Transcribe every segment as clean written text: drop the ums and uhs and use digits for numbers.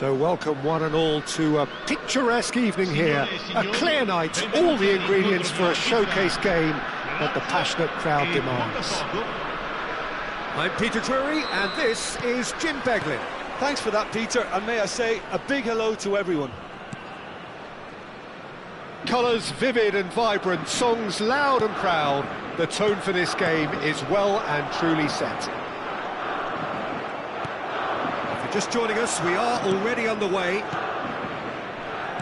So welcome one and all to a picturesque evening here. A clear night, all the ingredients for a showcase game that the passionate crowd demands. I'm Peter Drury and this is Jim Beglin. Thanks for that, Peter, and may I say a big hello to everyone. Colours vivid and vibrant, songs loud and proud. The tone for this game is well and truly set. Just joining us, we are already underway.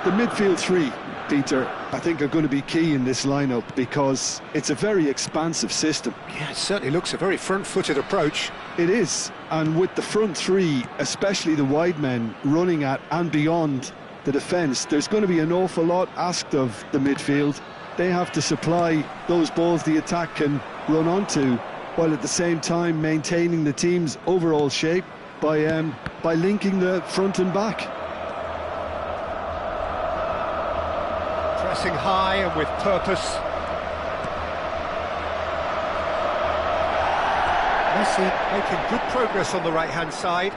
The midfield three, Peter, I think are going to be key in this lineup because it's a very expansive system. Yeah, it certainly looks a very front-footed approach. It is, and with the front three, especially the wide men, running at and beyond the defence, there's going to be an awful lot asked of the midfield. They have to supply those balls the attack can run onto, while at the same time maintaining the team's overall shape by linking the front and back. Pressing high and with purpose. Messi making good progress on the right-hand side.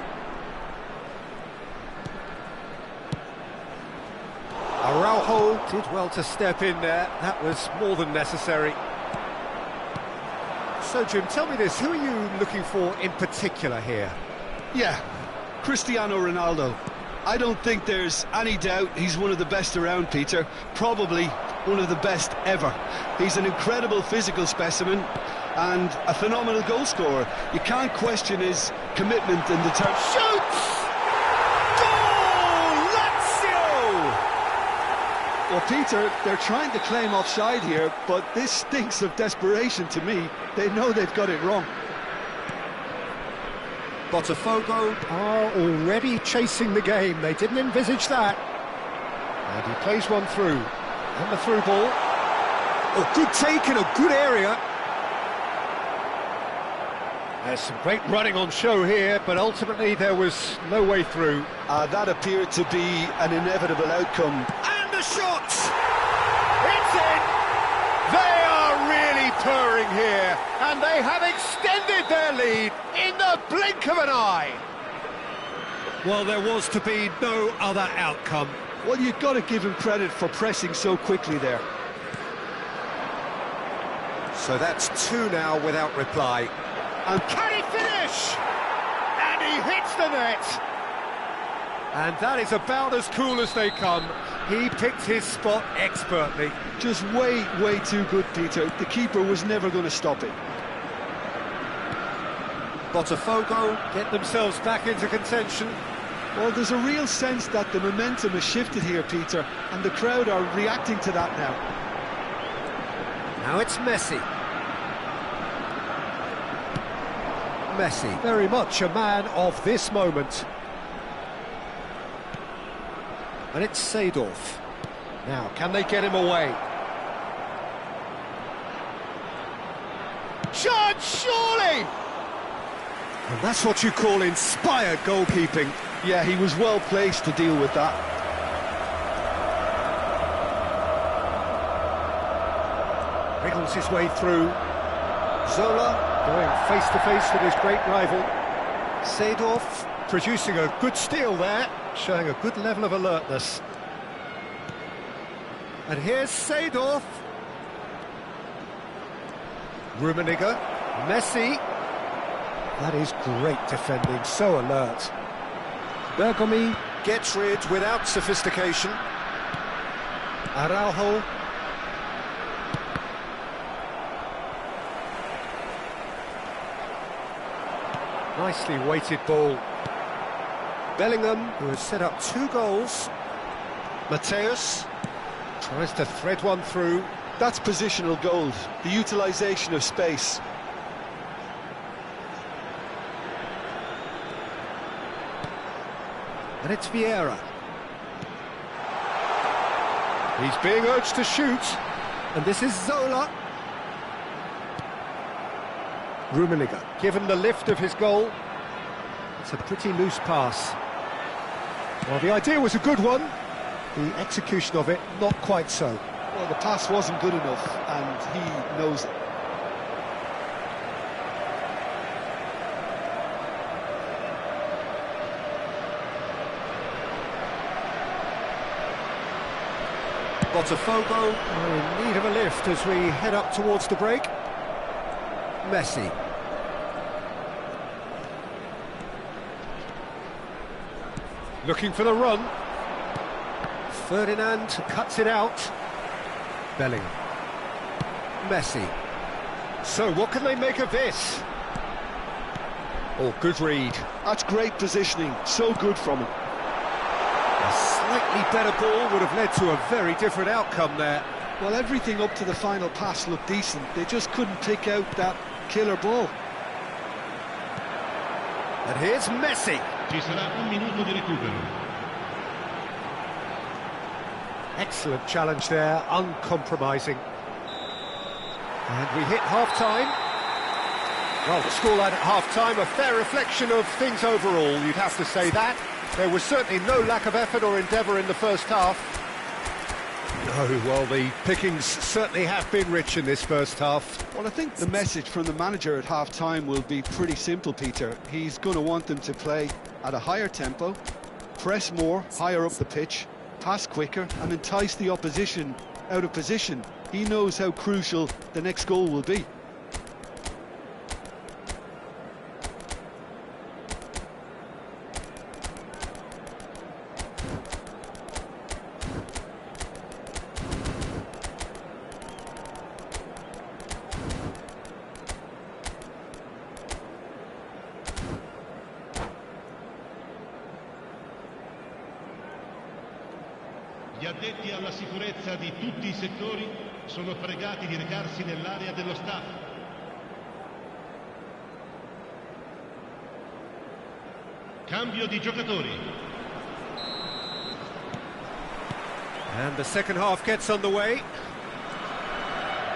Araujo did well to step in there. That was more than necessary. So, Jim, tell me this, who are you looking for in particular here? Yeah, Cristiano Ronaldo. I don't think there's any doubt he's one of the best around, Peter. Probably one of the best ever. He's an incredible physical specimen and a phenomenal goal scorer. You can't question his commitment and determination. Shoots! Goal! Lazio! Well, Peter, they're trying to claim offside here, but this stinks of desperation to me. They know they've got it wrong. Botafogo are already chasing the game. They didn't envisage that. And he plays one through. And the through ball. Oh, good take in a good area. There's some great running on show here, but ultimately there was no way through. That appeared to be an inevitable outcome. And the shot! It's in! They are really purring here, and they have extended their lead in the blink of an eye. Well, there was to be no other outcome. Well, you've got to give him credit for pressing so quickly there. So that's two now without reply. And can he finish? And he hits the net. And that is about as cool as they come. He picked his spot expertly. Just way too good, Peter. The keeper was never going to stop it. Botafogo get themselves back into contention. Well, there's a real sense that the momentum has shifted here, Peter, and the crowd are reacting to that now. Now it's Messi. Messi, very much a man of this moment. And it's Seedorf. Now, can they get him away? Chance, surely! And that's what you call inspired goalkeeping. Yeah, he was well placed to deal with that. Wriggles his way through. Zola going face-to-face with his great rival. Seedorf producing a good steal there, showing a good level of alertness. And here's Seedorf. Rummenigge. Messi. That is great defending, so alert. Bergomi gets rid without sophistication. Araujo. Nicely weighted ball. Bellingham, who has set up 2 goals. Mateus tries to thread one through. That's positional goal, the utilisation of space. And it's Vieira. He's being urged to shoot. And this is Zola. Rummenigge, given the lift of his goal. It's a pretty loose pass. Well, the idea was a good one. The execution of it, not quite so. Well, the pass wasn't good enough, and he knows it. Botafogo in need of a lift as we head up towards the break. Messi. Looking for the run. Ferdinand cuts it out. Bellingham. Messi. So what can they make of this? Oh, good read. That's great positioning, so good from him. A slightly better ball would have led to a very different outcome there. Well, everything up to the final pass looked decent. They just couldn't pick out that killer ball. And here's Messi. Ci sarà un minuto di recupero. Excellent challenge there, uncompromising. And we hit half-time. Well, the scoreline at half-time, a fair reflection of things overall, you'd have to say that. There was certainly no lack of effort or endeavour in the first half. No, well, the pickings certainly have been rich in this first half. Well, I think the message from the manager at half-time will be pretty simple, Peter. He's going to want them to play at a higher tempo, press more, higher up the pitch, pass quicker, and entice the opposition out of position. He knows how crucial the next goal will be. Gli addetti alla sicurezza di tutti i settori sono pregati di recarsi nell'area dello staff. Cambio di giocatori. And the second half gets underway.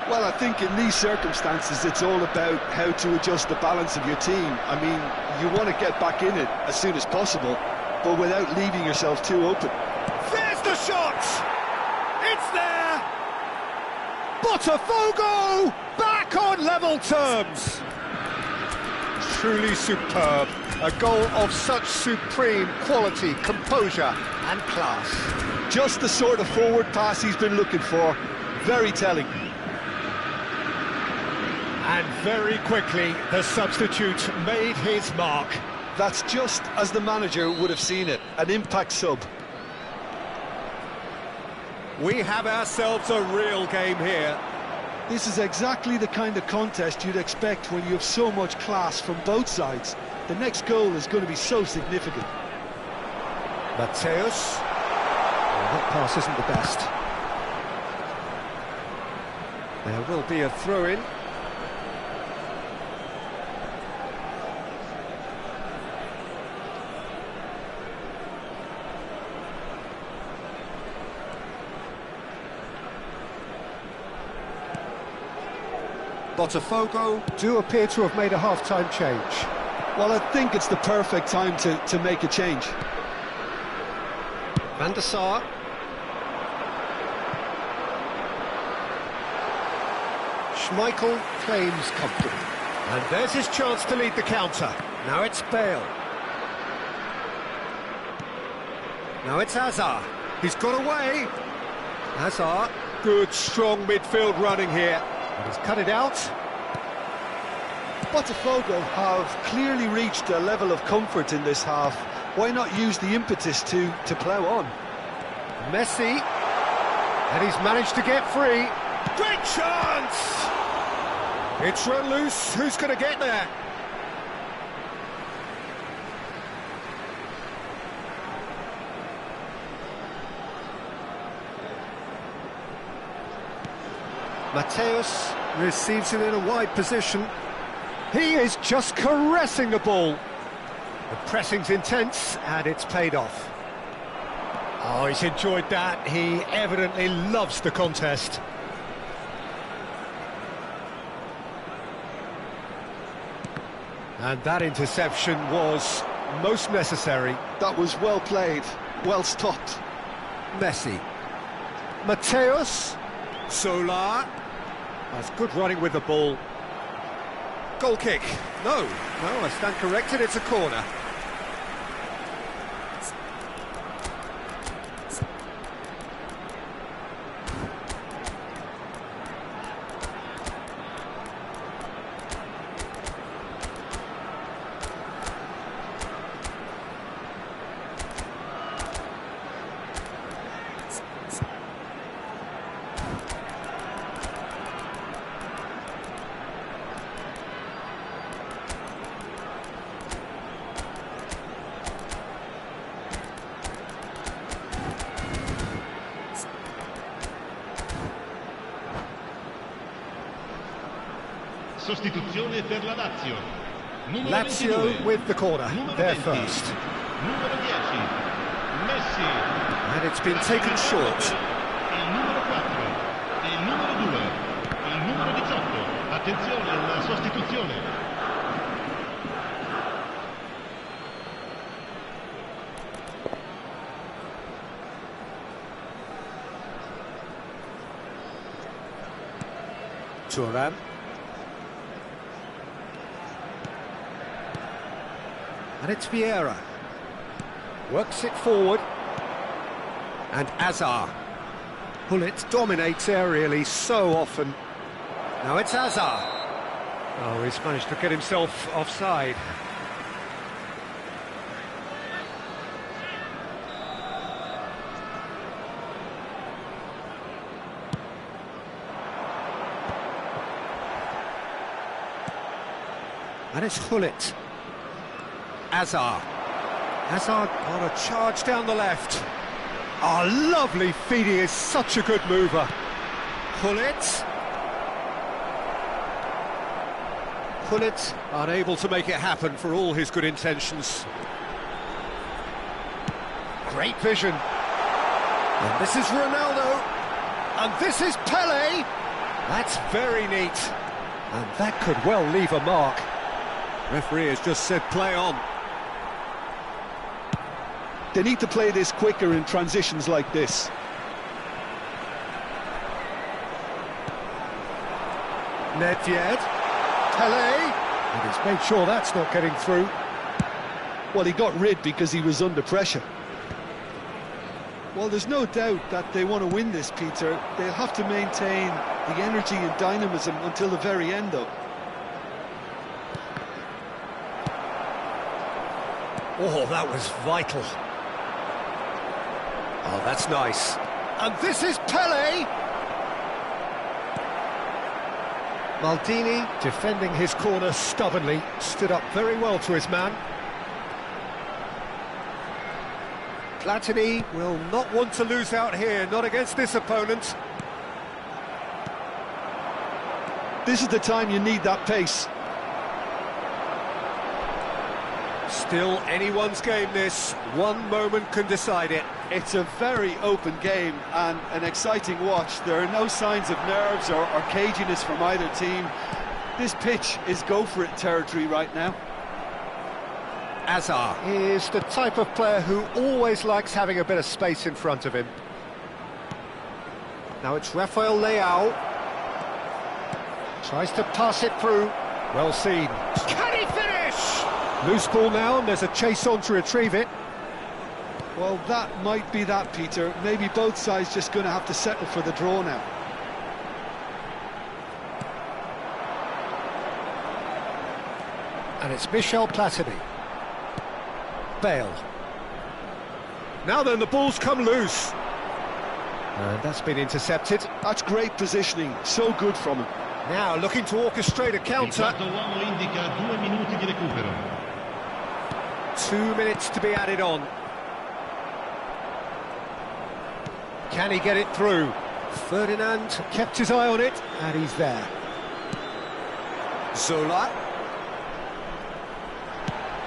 Well, I think in these circumstances it's all about how to adjust the balance of your team. I mean, you want to get back in it as soon as possible, but without leaving yourself too open. There's the shot! It's there! Botafogo back on level terms! Truly superb. A goal of such supreme quality, composure and class. Just the sort of forward pass he's been looking for. Very telling. And very quickly, the substitute made his mark. That's just as the manager would have seen it. An impact sub. We have ourselves a real game here. This is exactly the kind of contest you'd expect when you have so much class from both sides. The next goal is going to be so significant. Mateus. Oh, that pass isn't the best. There will be a throw-in. Botafogo do appear to have made a half-time change. Well, I think it's the perfect time to make a change. Van der Sar. Schmeichel claims comfortably. And there's his chance to lead the counter. Now it's Bale. Now it's Hazard. He's got away. Hazard. Good, strong midfield running here. And he's cut it out. Botafogo have clearly reached a level of comfort in this half. Why not use the impetus to plough on? Messi. And he's managed to get free. Great chance! It's run loose. Who's going to get there? Mateus receives it in a wide position. He is just caressing the ball. The pressing's intense and it's paid off. Oh, he's enjoyed that. He evidently loves the contest. And that interception was most necessary. That was well played, well stopped. Messi. Mateus. Solar. That's good running with the ball. Goal kick. No, I stand corrected, it's a corner. Sostituzione per la Lazio. Numero Lazio 22. with the corner, Numero they're 20. first. Numero 10. Messi. And it's been taken short. Il numero 4. Il numero 2. Il numero 18. Attenzione alla sostituzione. Thuram. And it's Vieira. Works it forward. And Azar. Gullit dominates aerially so often. Now it's Azar. Oh, he's managed to get himself offside. And it's Gullit. Azar. Hazard on a charge down the left. Oh, lovely feed, he is such a good mover. Gullit. Gullit unable to make it happen for all his good intentions. Great vision. And this is Ronaldo. And this is Pele. That's very neat. And that could well leave a mark. Referee has just said play on. They need to play this quicker in transitions like this. Nedved. Pele. And he's made sure that's not getting through. Well, he got rid because he was under pressure. Well, there's no doubt that they want to win this, Peter. They'll have to maintain the energy and dynamism until the very end, though. Oh, that was vital. Oh, that's nice. And this is Pele! Maldini, defending his corner stubbornly, stood up very well to his man. Platini will not want to lose out here, not against this opponent. This is the time you need that pace. Still anyone's game this, one moment can decide it. It's a very open game and an exciting watch. There are no signs of nerves or caginess from either team. This pitch is go-for-it territory right now. Azar is the type of player who always likes having a bit of space in front of him. Now it's Rafael Leao. Tries to pass it through. Well seen. Can he finish? Loose ball now, and there's a chase on to retrieve it. Well, that might be that, Peter. Maybe both sides just going to have to settle for the draw now. And it's Michel Platini. Bale. Now then, the ball's come loose. And that's been intercepted. That's great positioning, so good from him. Now looking to orchestrate a Il counter. quarto uomo indica 2 minuti di recupero. 2 minutes to be added on. Can he get it through? Ferdinand kept his eye on it, and he's there. Zola.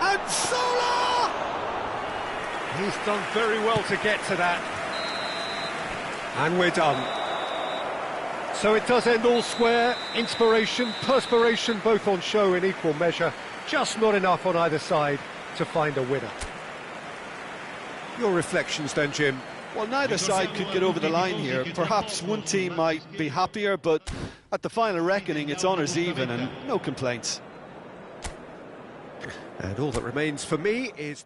And Zola! He's done very well to get to that. And we're done. So it does end all square. Inspiration, perspiration, both on show in equal measure. Just not enough on either side to find a winner. Your reflections then, Jim? Well, neither side could get over the line here. Perhaps one team might be happier, but at the final reckoning, it's honours even and no complaints. And all that remains for me is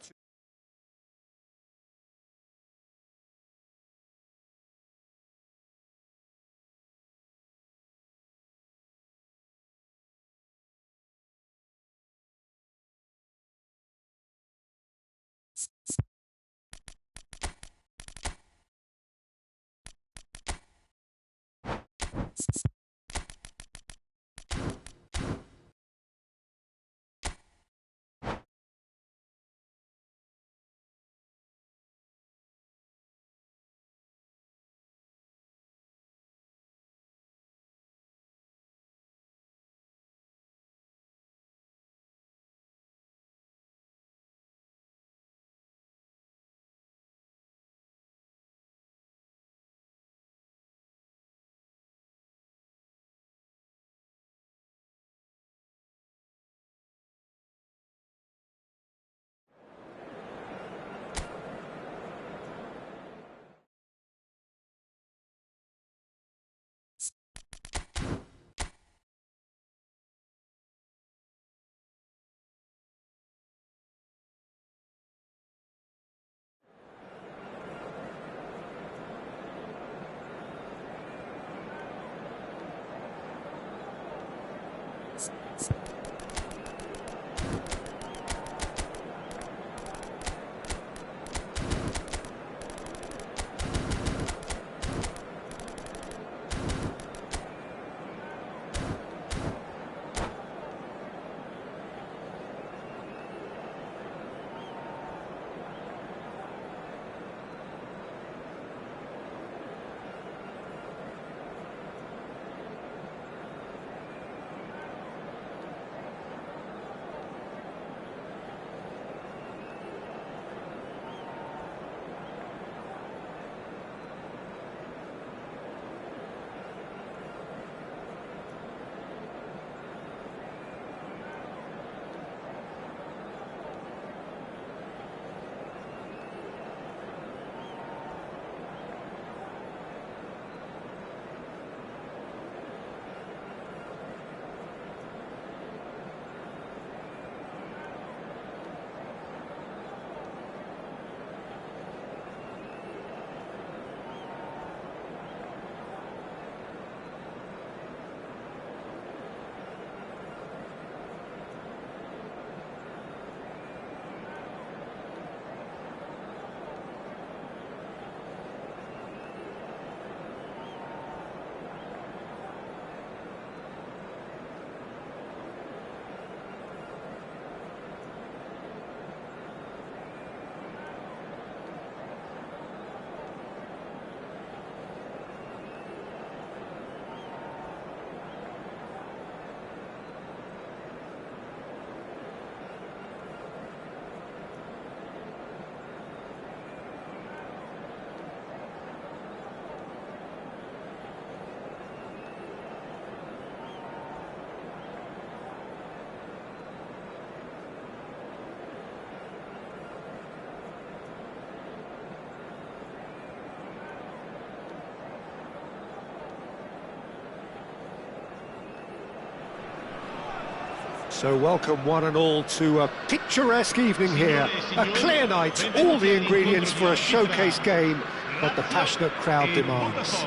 So welcome one and all to a picturesque evening here, a clear night, all the ingredients for a showcase game that the passionate crowd demands.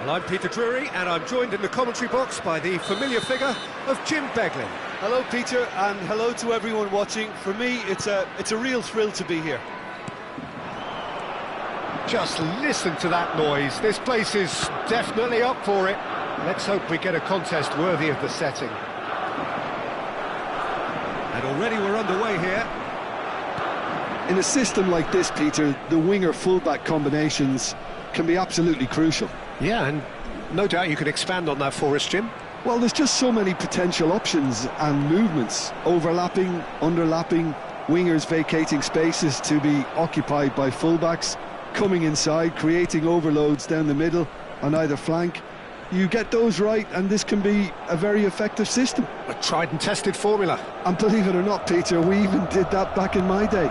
Well, I'm Peter Drury, and I'm joined in the commentary box by the familiar figure of Jim Beglin. Hello, Peter, and hello to everyone watching. For me, it's a real thrill to be here. Just listen to that noise. This place is definitely up for it. Let's hope we get a contest worthy of the setting. And already we're underway here. In a system like this, Peter, the winger-fullback combinations can be absolutely crucial. Yeah, and no doubt you can expand on that for us, Jim. Well, there's just so many potential options and movements, overlapping, underlapping, wingers vacating spaces to be occupied by fullbacks, coming inside, creating overloads down the middle on either flank. You get those right, and this can be a very effective system. A tried and tested formula. And believe it or not, Peter, we even did that back in my day.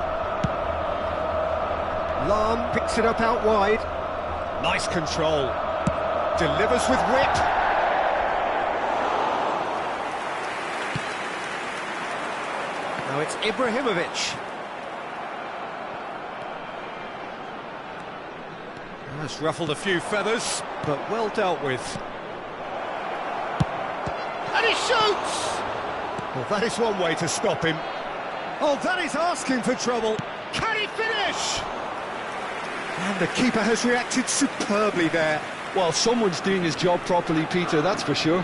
Lahm picks it up out wide. Nice control. Delivers with whip. Now it's Ibrahimovic. That's ruffled a few feathers, but well dealt with. And he shoots! Well, that is one way to stop him. Oh, that is asking for trouble. Can he finish? And the keeper has reacted superbly there. Well, someone's doing his job properly, Peter, that's for sure.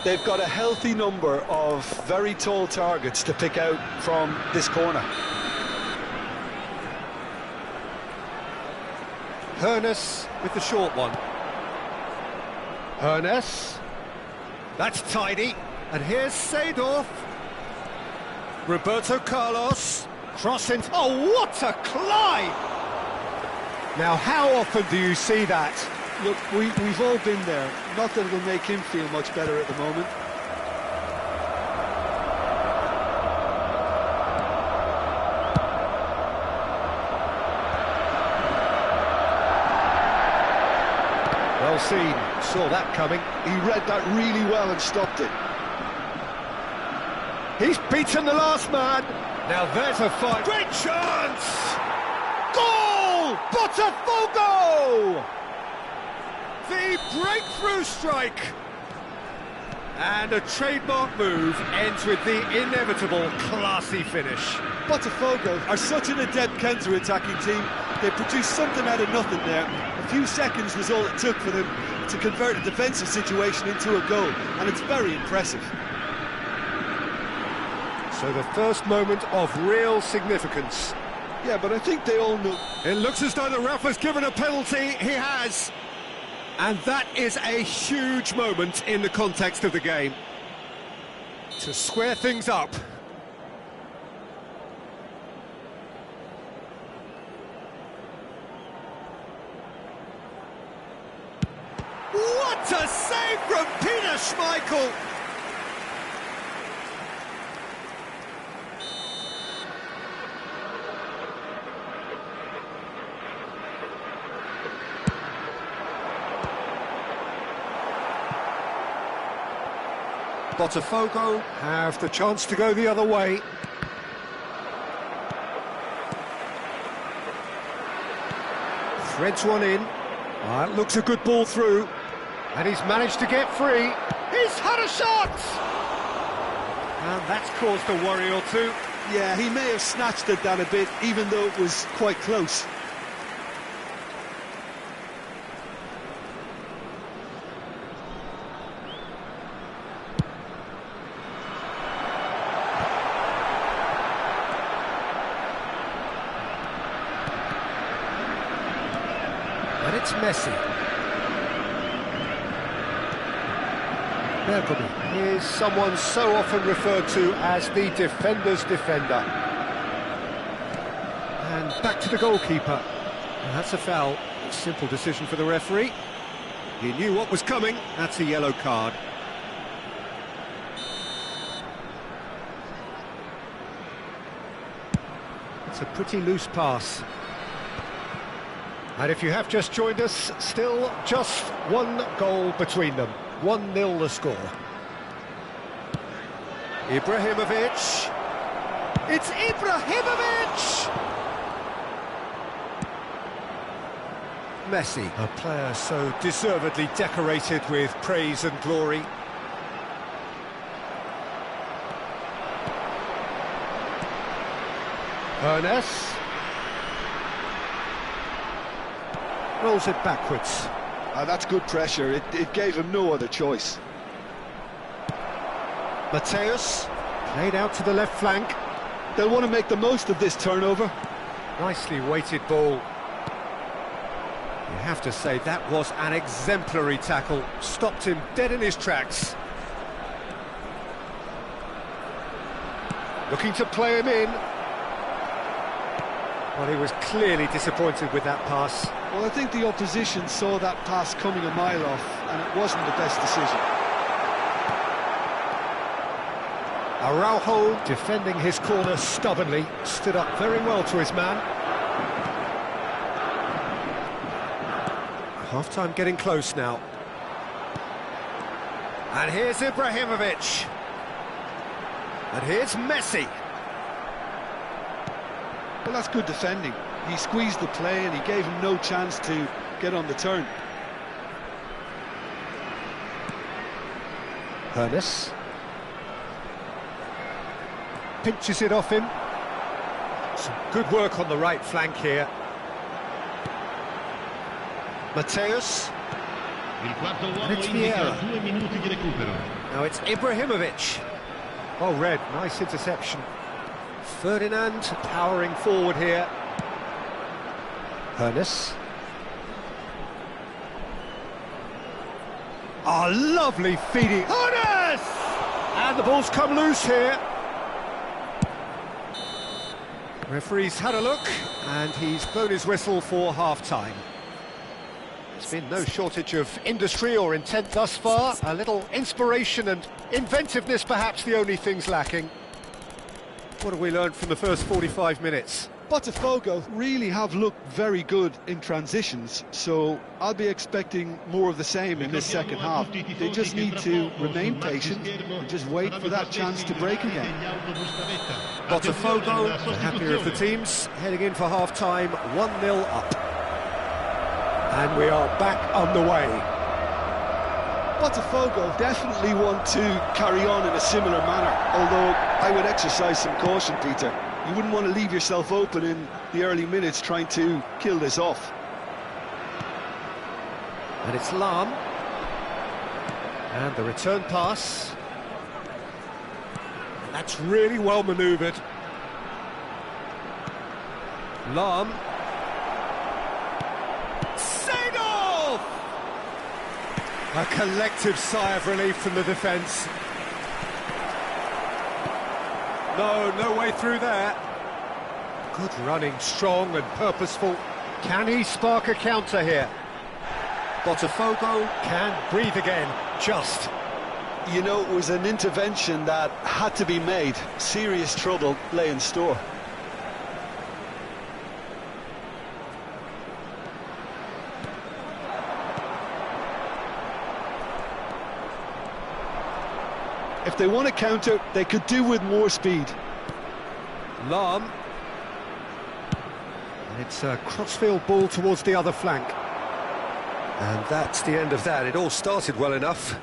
They've got a healthy number of very tall targets to pick out from this corner. Hoeneß with the short one. Hoeneß. That's tidy. And here's Seedorf. Roberto Carlos. Crossing. Oh, what a climb! Now, how often do you see that? Look, we've all been there. Not that it'll make him feel much better at the moment. Well seen. Saw that coming. He read that really well and stopped it. He's beaten the last man. Now there's a fight. Great chance! Goal! Botafogo! The breakthrough strike. And a trademark move ends with the inevitable classy finish. Botafogo are such an adept counter-attacking team. They produced something out of nothing there. A few seconds was all it took for them to convert a defensive situation into a goal, and it's very impressive. So the first moment of real significance. Yeah, but I think they all know. It looks as though the ref has given a penalty. He has. And that is a huge moment in the context of the game. To square things up. What a save from Peter Schmeichel! Botafogo have the chance to go the other way. Threads one in. It looks a good ball through. And he's managed to get free. He's had a shot! And that's caused a worry or two. Yeah, he may have snatched it down a bit, even though it was quite close. And it's Messi. Bergkamp is someone so often referred to as the defender's defender. And back to the goalkeeper. And that's a foul. Simple decision for the referee. He knew what was coming. That's a yellow card. It's a pretty loose pass. And if you have just joined us, still just one goal between them. 1-0 the score. Ibrahimovic. It's Ibrahimovic! Messi, a player so deservedly decorated with praise and glory. Ernest. Rolls it backwards. That's good pressure. It gave him no other choice. Mateus, played out to the left flank. They'll want to make the most of this turnover. Nicely weighted ball. You have to say that was an exemplary tackle. Stopped him dead in his tracks. Looking to play him in. Well, he was clearly disappointed with that pass. Well, I think the opposition saw that pass coming a mile off, and it wasn't the best decision. Araujo, defending his corner stubbornly, stood up very well to his man. Half-time getting close now. And here's Ibrahimovic. And here's Messi. Well, that's good defending. He squeezed the play and he gave him no chance to get on the turn. Ernest. Pinches it off him. Some good work on the right flank here. Mateus. Il quarto uomo And it's indica Vieira. 2 minuti di recupero. Now it's Ibrahimovic. Oh, red, nice interception. Ferdinand powering forward here. Ernest. Oh, lovely feeding. Ernest! And the ball's come loose here. Referee's had a look, and he's blown his whistle for half-time. There's been no shortage of industry or intent thus far. A little inspiration and inventiveness, perhaps the only things lacking. What have we learned from the first 45 minutes? Botafogo. Really have looked very good in transitions, so I'll be expecting more of the same in this second half. They just need to remain patient and just wait for that chance to break again. Botafogo, the happier of the teams, heading in for half-time, 1-0 up. And we are back underway. Botafogo definitely want to carry on in a similar manner, although I would exercise some caution, Peter. You wouldn't want to leave yourself open in the early minutes trying to kill this off. And it's Lahm. And the return pass. And that's really well manoeuvred. Lahm. Seedorf! A collective sigh of relief from the defence. No way through there. Good running, strong and purposeful. Can he spark a counter here? Botafogo can breathe again, just. You know, it was an intervention that had to be made. Serious trouble lay in store. If they want to counter, they could do with more speed. Lahm. And it's a crossfield ball towards the other flank. And that's the end of that. It all started well enough.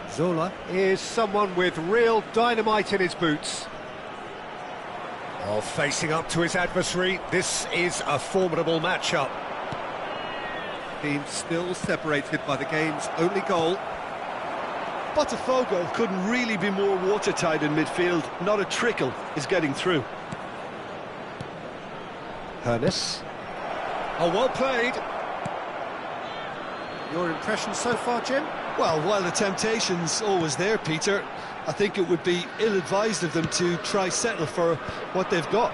Zola is someone with real dynamite in his boots. Oh, facing up to his adversary, this is a formidable matchup. Team still separated by the game's only goal. Botafogo couldn't really be more watertight in midfield. Not a trickle is getting through. Hernes. Oh, well played. Your impression so far, Jim? Well, while the temptation's always there, Peter, I think it would be ill-advised of them to try settle for what they've got.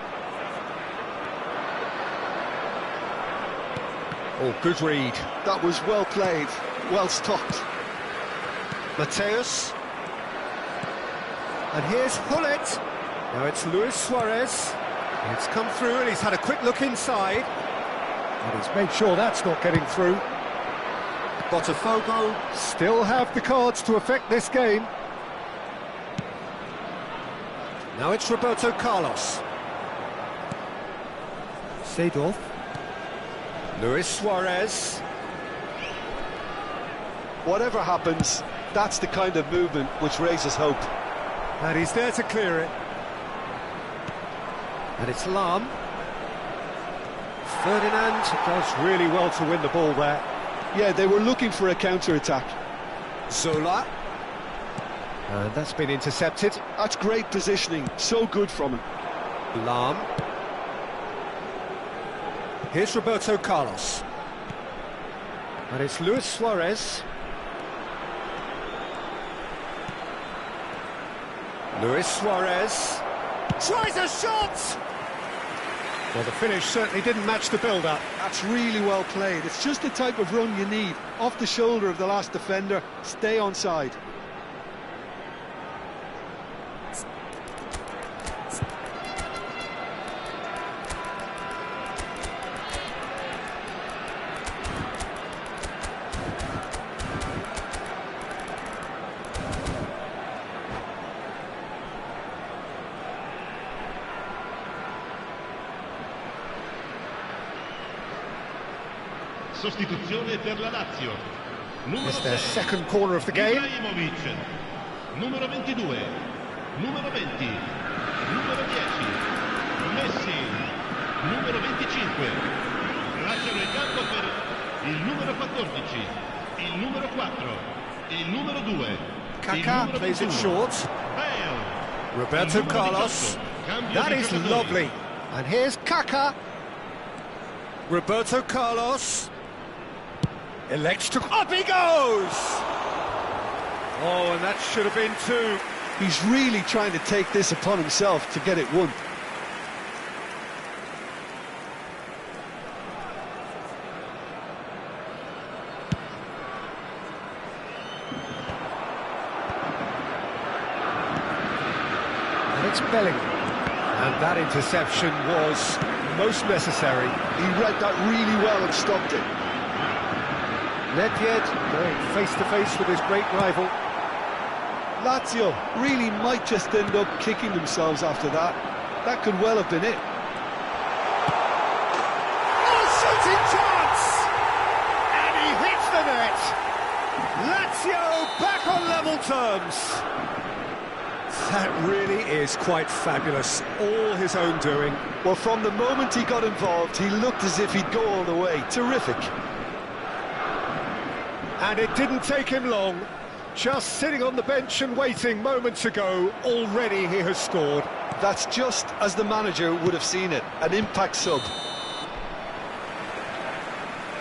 Oh, good read. That was well played, well stopped. Mateus. And here's Hullet. Now it's Luis Suarez. It's come through and he's had a quick look inside. And he's made sure that's not getting through. Botafogo still have the cards to affect this game. Now it's Roberto Carlos. Seedorf. Luis Suarez. Whatever happens, that's the kind of movement which raises hope. And he's there to clear it. And it's Lahm. Ferdinand does really well to win the ball there. Yeah, they were looking for a counter-attack. Zola. And that's been intercepted. That's great positioning, so good from him. Lahm. Here's Roberto Carlos. And it's Luis Suarez. Luis Suarez tries a shot! Well, the finish certainly didn't match the build-up. That's really well played. It's just the type of run you need. Off the shoulder of the last defender, stay onside. Sostituzione per la Lazio. It's their second corner of the game. Ibrahimovic, numero 22, numero 20, numero 10, Messi, numero 25. Lasciano il campo per il numero 14, il numero 4, il numero 2. Kaká plays it short. Bale. Roberto Carlos. That is lovely. And here's Kaká. Roberto Carlos. Elects to... Up he goes! Oh, and that should have been two. He's really trying to take this upon himself to get it won. It's Bellingham. And that interception was most necessary. He read that really well and stopped it. Nedved going face-to-face with his great rival. Lazio really might just end up kicking themselves after that. That could well have been it. Oh, shooting chance! And he hits the net. Lazio back on level terms. That really is quite fabulous. All his own doing. Well, from the moment he got involved, he looked as if he'd go all the way. Terrific. And it didn't take him long. Just sitting on the bench and waiting moments ago, already he has scored. That's just as the manager would have seen it, an impact sub.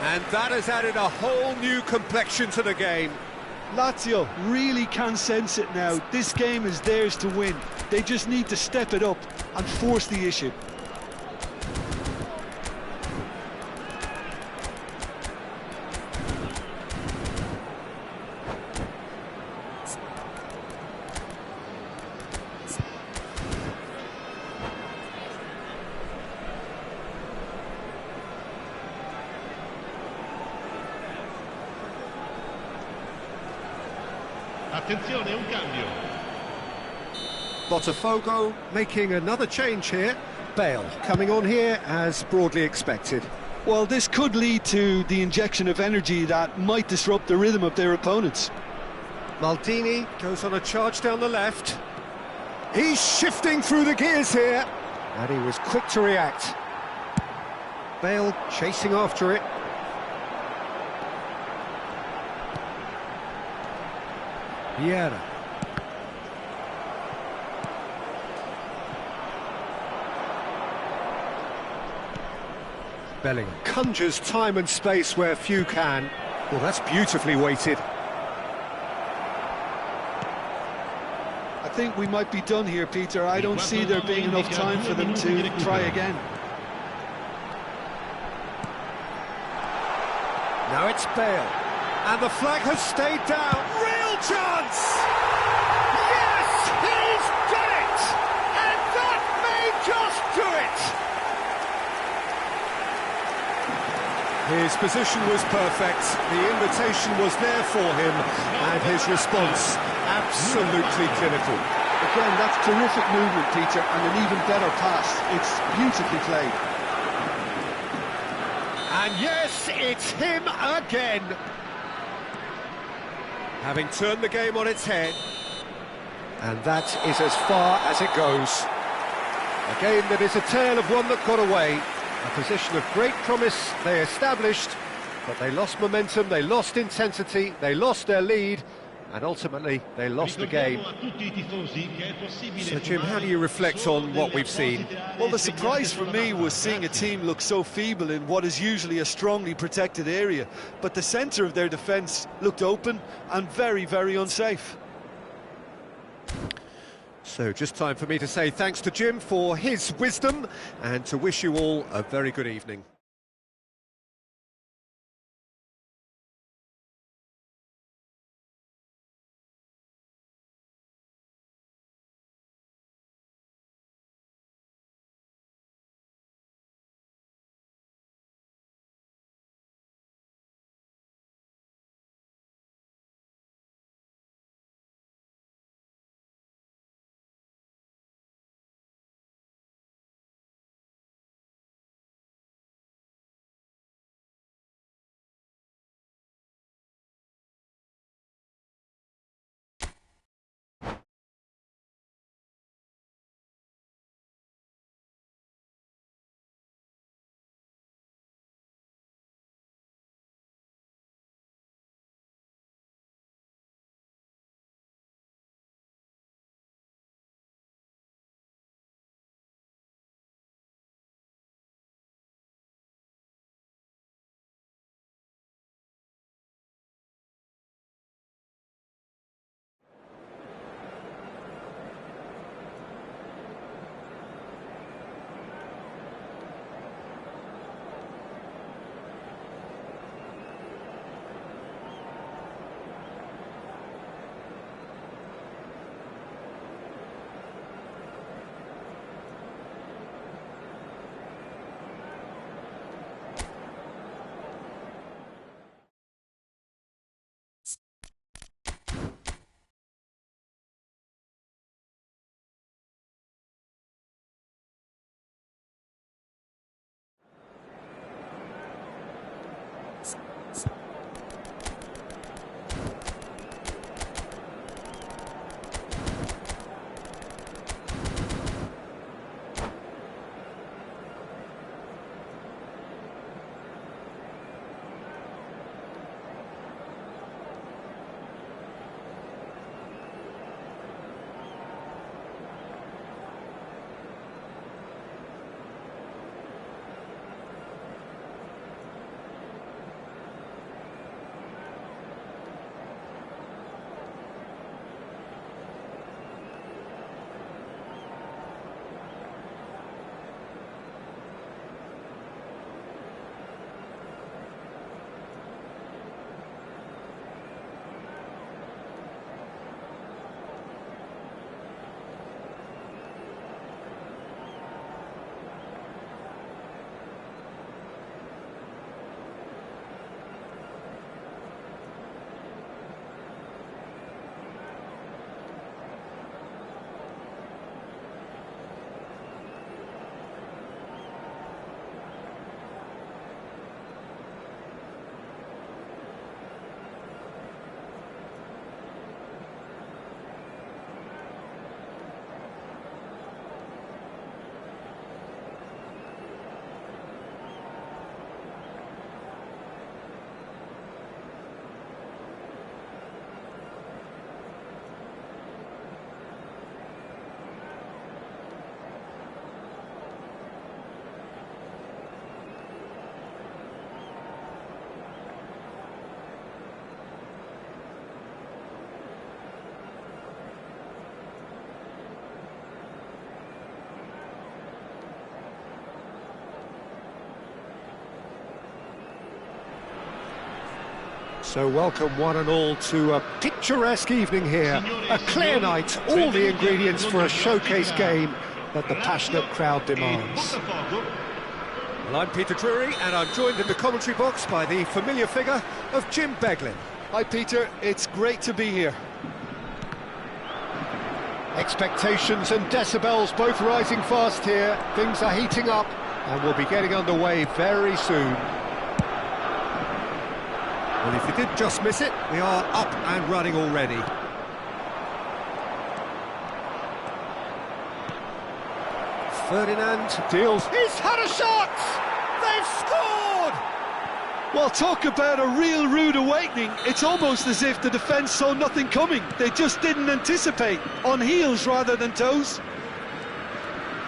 And that has added a whole new complexion to the game. Lazio really can sense it now. This game is theirs to win. They just need to step it up and force the issue. Attenzione, un cambio. Botafogo making another change here. Bale coming on here as broadly expected. Well, this could lead to the injection of energy that might disrupt the rhythm of their opponents. Maldini goes on a charge down the left. He's shifting through the gears here. And he was quick to react. Bale chasing after it. Vieira. Bellingham conjures time and space where few can. Well, that's beautifully weighted. I think we might be done here, Peter. I don't see there being enough time for them to try again. Now it's Bale. And the flag has stayed down. Real chance! Yes, he's done it! And that may just do it! His position was perfect, the invitation was there for him, and his response absolutely clinical. Again, that's terrific movement, Peter, and an even better pass. It's beautifully played. And yes, it's him again. Having turned the game on its head. And that is as far as it goes. A game that is a tale of one that got away. A position of great promise they established, but they lost momentum, they lost intensity, they lost their lead, and ultimately they lost the game. So Jim, how do you reflect on what we've seen? Well, the surprise for me was seeing a team look so feeble in what is usually a strongly protected area, but the centre of their defence looked open and very, very unsafe. So just time for me to say thanks to Jim for his wisdom and to wish you all a very good evening. So welcome one and all to a picturesque evening here. A clear night, all the ingredients for a showcase game that the passionate crowd demands. Well, I'm Peter Drury, and I'm joined in the commentary box by the familiar figure of Jim Beglin. Hi Peter, it's great to be here. Expectations and decibels both rising fast here. Things are heating up and we'll be getting underway very soon. Well, if you did just miss it, we are up and running already. Ferdinand deals. He's had a shot! They've scored! Well, talk about a real rude awakening. It's almost as if the defence saw nothing coming. They just didn't anticipate. On heels rather than toes.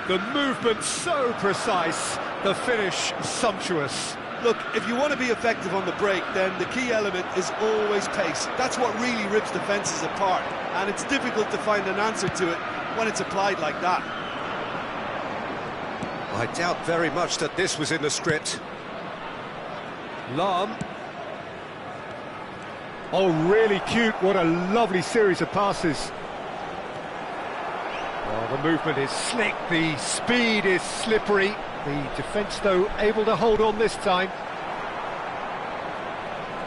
The movement so precise, the finish sumptuous. Look, if you want to be effective on the break, then the key element is always pace. That's what really rips defences apart, and it's difficult to find an answer to it when it's applied like that. I doubt very much that this was in the script. Lahm. Oh, really cute. What a lovely series of passes. Well, the movement is slick, the speed is slippery. The defence, though, able to hold on this time.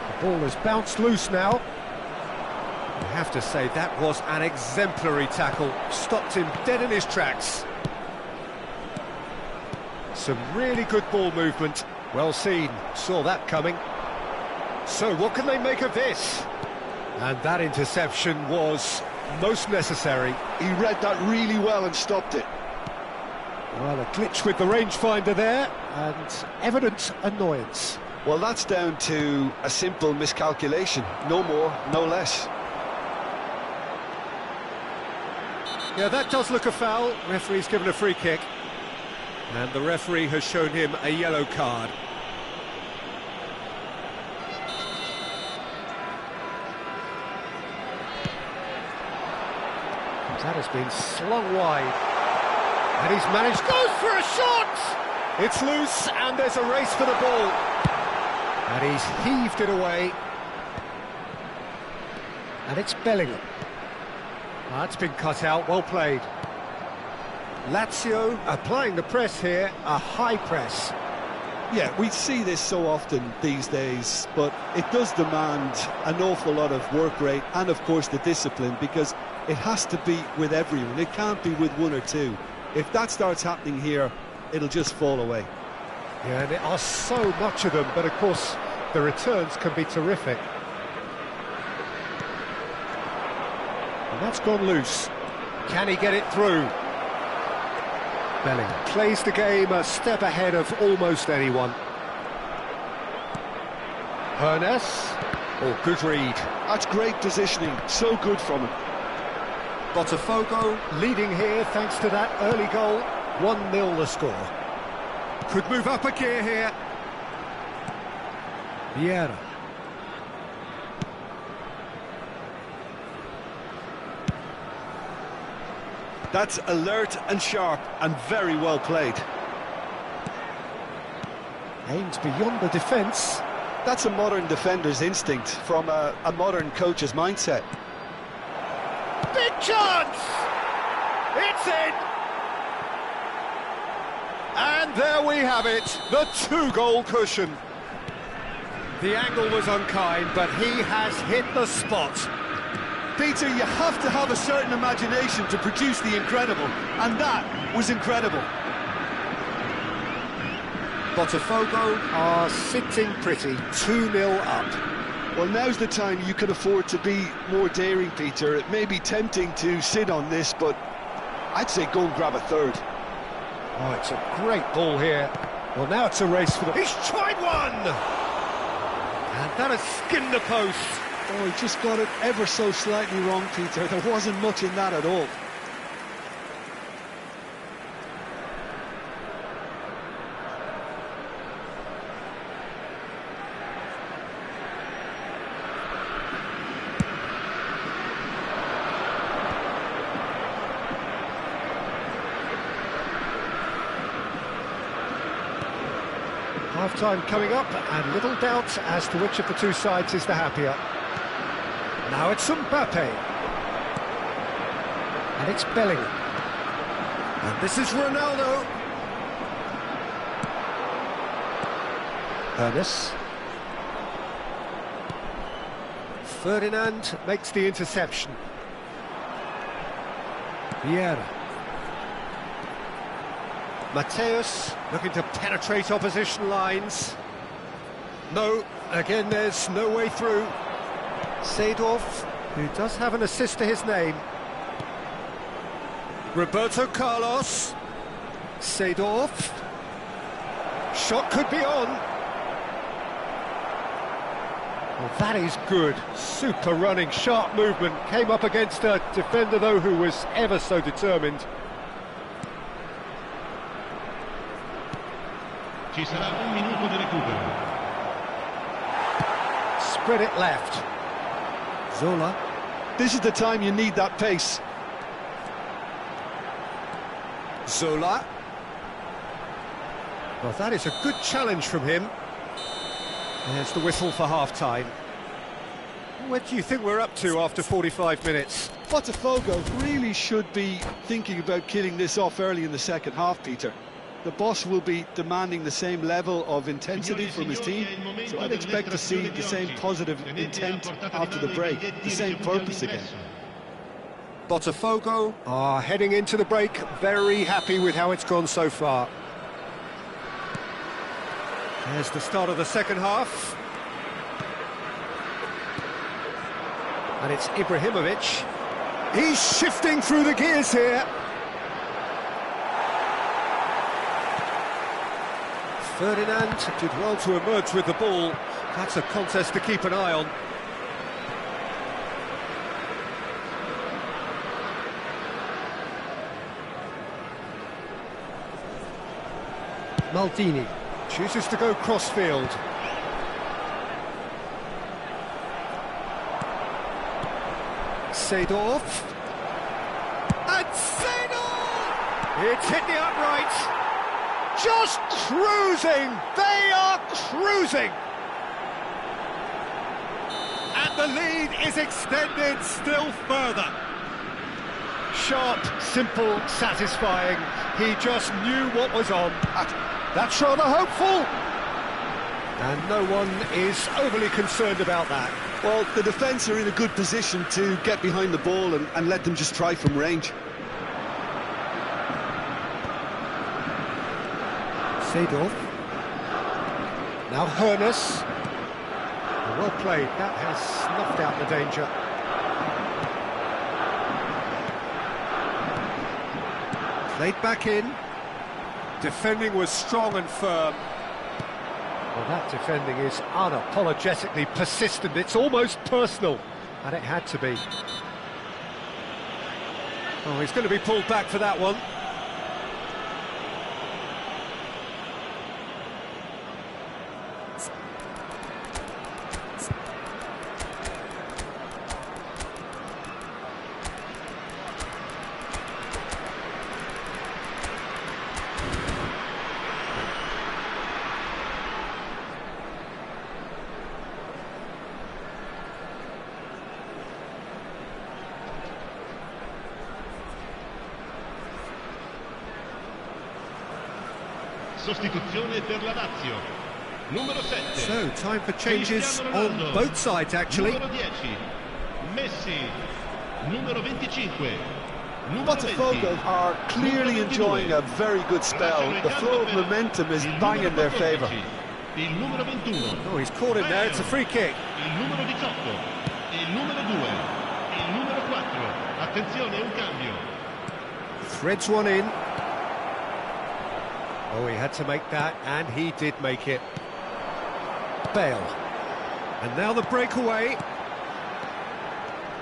The ball has bounced loose now. I have to say, that was an exemplary tackle. Stopped him dead in his tracks. Some really good ball movement. Well seen, saw that coming. So what can they make of this? And that interception was most necessary. He read that really well and stopped it. Well, a glitch with the rangefinder there, and evident annoyance. Well, that's down to a simple miscalculation. No more, no less. Yeah, that does look a foul. Referee's given a free kick. And the referee has shown him a yellow card. That has been slung wide. And he's managed, goes for a shot! It's loose, and there's a race for the ball. And he's heaved it away. And it's Bellingham. That's been cut out, well played. Lazio applying the press here, a high press. Yeah, we see this so often these days, but it does demand an awful lot of work rate and, of course, the discipline, because it has to be with everyone. It can't be with one or two. If that starts happening here, it'll just fall away. Yeah, and there are so much of them, but of course the returns can be terrific. And that's gone loose. Can he get it through? Bellingham plays the game a step ahead of almost anyone. Hernes. Oh, good read. That's great positioning, so good from him. Botafogo leading here thanks to that early goal. 1-0 the score. Could move up a gear here. Vieira. That's alert and sharp and very well played. Aims beyond the defence. That's a modern defender's instinct from a modern coach's mindset. Big chance! It's in! And there we have it, the two-goal cushion. The angle was unkind, but he has hit the spot. Peter, you have to have a certain imagination to produce the incredible, and that was incredible. Botafogo are sitting pretty, 2-0 up. Well, now's the time you can afford to be more daring, Peter. It may be tempting to sit on this, but I'd say go and grab a third. Oh, it's a great ball here. Well, now it's a race for the... He's tried one! And that has skinned the post. Oh, he just got it ever so slightly wrong, Peter. There wasn't much in that at all. Half-time coming up, and little doubt as to which of the two sides is the happier. Now it's Mbappe. And it's Bellingham. And this is Ronaldo. Ernest. Ferdinand makes the interception. Vieira. Mateus looking to penetrate opposition lines. No, again there's no way through. Seedorf, who does have an assist to his name. Roberto Carlos. Seedorf. Shot could be on. Well, that is good. Super running, sharp movement. Came up against a defender, though, who was ever so determined. Ci sarà un minuto di recupero. Spread it left. Zola. This is the time you need that pace. Zola. Well, that is a good challenge from him. There's the whistle for half-time. What do you think we're up to after 45 minutes? Botafogo really should be thinking about killing this off early in the second half, Peter. The boss will be demanding the same level of intensity from his team, so I'd expect to see the same positive intent after the break, the same purpose again. Botafogo are heading into the break, very happy with how it's gone so far. There's the start of the second half. And it's Ibrahimovic. He's shifting through the gears here. Ferdinand did well to emerge with the ball. That's a contest to keep an eye on. Maldini chooses to go crossfield. Seedorf. And Seedorf! It's hit the upright. Just cruising! They are cruising! And the lead is extended still further. Sharp, simple, satisfying. He just knew what was on. That's rather hopeful. And no one is overly concerned about that. Well, the defence are in a good position to get behind the ball and let them just try from range. Seedorf. Now Hoeneß. Well played, that has snuffed out the danger. Played back in. Defending was strong and firm. Well, that defending is unapologetically persistent. It's almost personal, and it had to be. Oh, he's going to be pulled back for that one. Sostituzione per la Lazio. Numero 7. So, time for changes on both sides, actually. Numero 10. Messi. Numero 25. Botafogo are clearly enjoying a very good spell. The flow of momentum is bang in their favour. Il numero 21. Oh, he's caught him there, it's a free kick. Il numero 18. Il numero 2. Il numero 4. Attenzione, un cambio. Threads one in. Oh, he had to make that, and he did make it. Bale. And now the breakaway.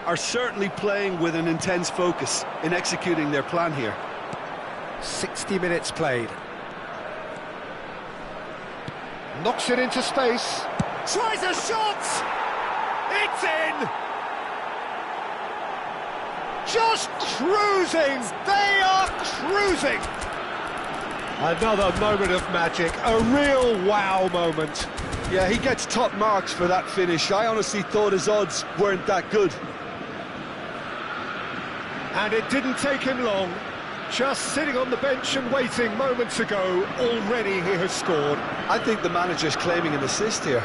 Are certainly playing with an intense focus in executing their plan here. 60 minutes played. Knocks it into space. Tries a shot! It's in! Just cruising! They are cruising! Another moment of magic, a real wow moment. Yeah, he gets top marks for that finish. I honestly thought his odds weren't that good. And it didn't take him long. Just sitting on the bench and waiting moments ago, already he has scored. I think the manager's claiming an assist here.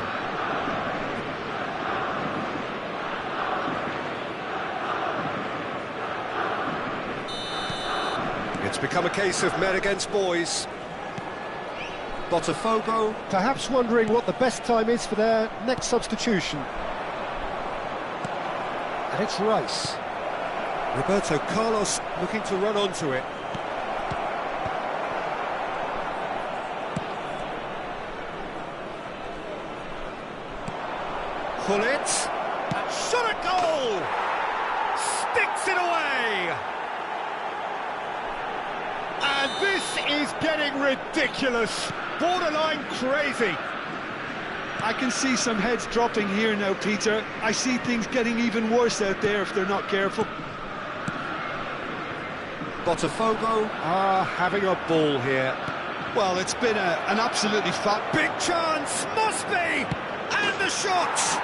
It's become a case of men against boys. Botafogo perhaps wondering what the best time is for their next substitution. And it's Rice. Roberto Carlos looking to run onto it. Gullit, and shot at goal! Sticks it away! And this is getting ridiculous, borderline crazy. I can see some heads dropping here now, Peter. I see things getting even worse out there if they're not careful. Botafogo are having a ball here. Well, it's been an absolutely Big chance, must be! And the shot!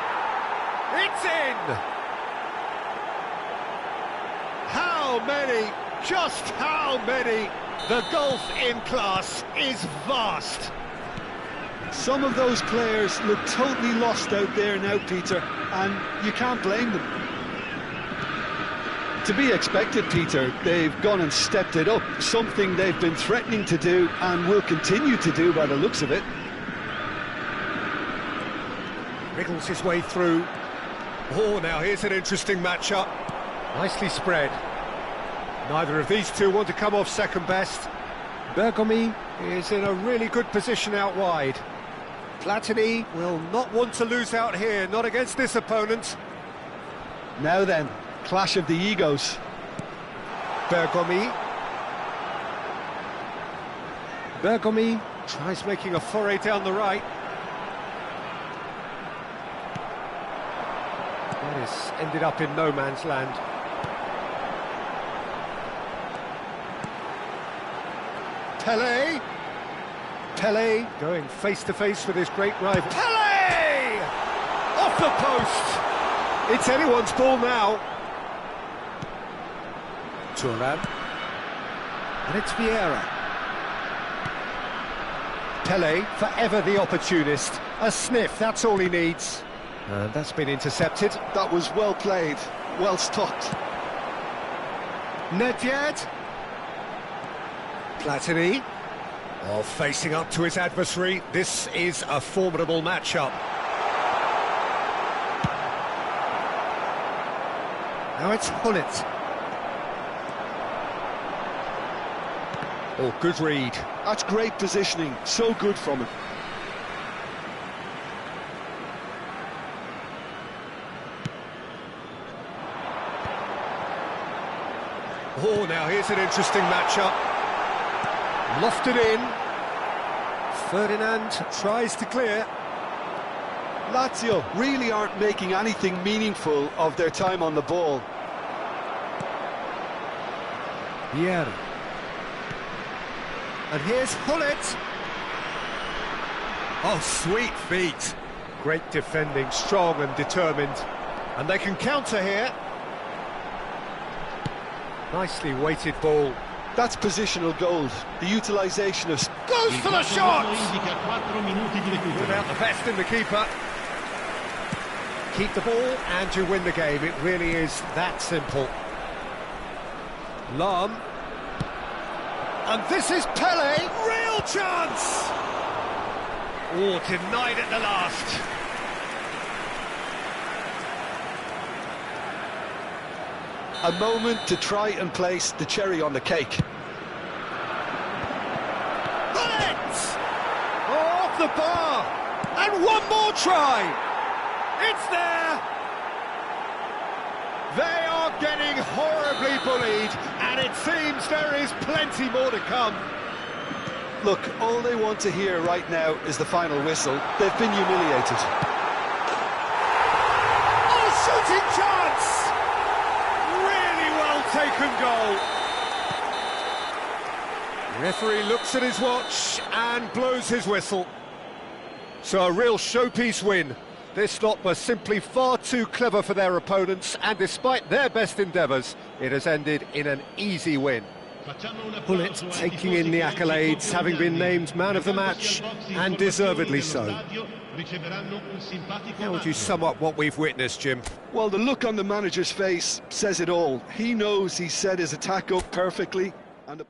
It's in! How many? Just how many? The gulf in class is vast. Some of those players look totally lost out there now, Peter, and you can't blame them. To be expected, Peter. They've gone and stepped it up, something they've been threatening to do and will continue to do by the looks of it. Wriggles his way through. Oh, now here's an interesting matchup. Nicely spread. Neither of these two want to come off second best. Bergomi is in a really good position out wide. Platini will not want to lose out here, not against this opponent. Now then, clash of the egos. Bergomi. Bergomi tries making a foray down the right. That has ended up in no man's land. Pelé. Pelé going face-to-face with his great rival. Pelé! Off the post! It's anyone's ball now. Thuram. And it's Vieira. Pelé, forever the opportunist. A sniff, that's all he needs. And that's been intercepted. That was well played, well stopped. Nedved. Platini. Oh, facing up to his adversary. This is a formidable matchup. Now it's Gullit. Oh, good read. That's great positioning, so good from him. Oh, now here's an interesting matchup. Lofted in. Ferdinand tries to clear. Lazio really aren't making anything meaningful of their time on the ball. Vieira. And here's Gullit. Oh, sweet feet. Great defending, strong and determined. And they can counter here. Nicely weighted ball. That's positional gold. The utilisation of... Goes for the shot! Indica 4 minuti di recupero. Without the best in the keeper. Keep the ball and you win the game. It really is that simple. Lahm. And this is Pelé. Real chance! Oh, denied at the last. A moment to try and place the cherry on the cake. Gullit! Oh, off the bar! And one more try! It's there! They are getting horribly bullied, and it seems there is plenty more to come. Look, all they want to hear right now is the final whistle. They've been humiliated. Oh, shooting chance! Really well taken goal. Referee looks at his watch and blows his whistle. So a real showpiece win. This lot were simply far too clever for their opponents, and despite their best endeavours, it has ended in an easy win. Gullit taking in the accolades, having been named man of the match, and deservedly so. How would you sum up what we've witnessed, Jim? Well, the look on the manager's face says it all. He knows he set his attack up perfectly, and the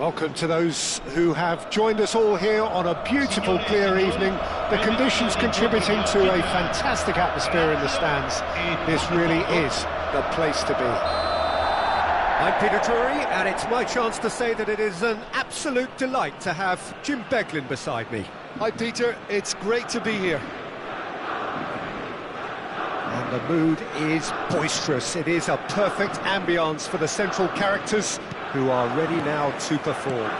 Welcome to those who have joined us all here on a beautiful, clear evening. The conditions contributing to a fantastic atmosphere in the stands. This really is the place to be. I'm Peter Drury, and it's my chance to say that it is an absolute delight to have Jim Beglin beside me. Hi, Peter. It's great to be here. And the mood is boisterous. It is a perfect ambience for the central characters who are ready now to perform.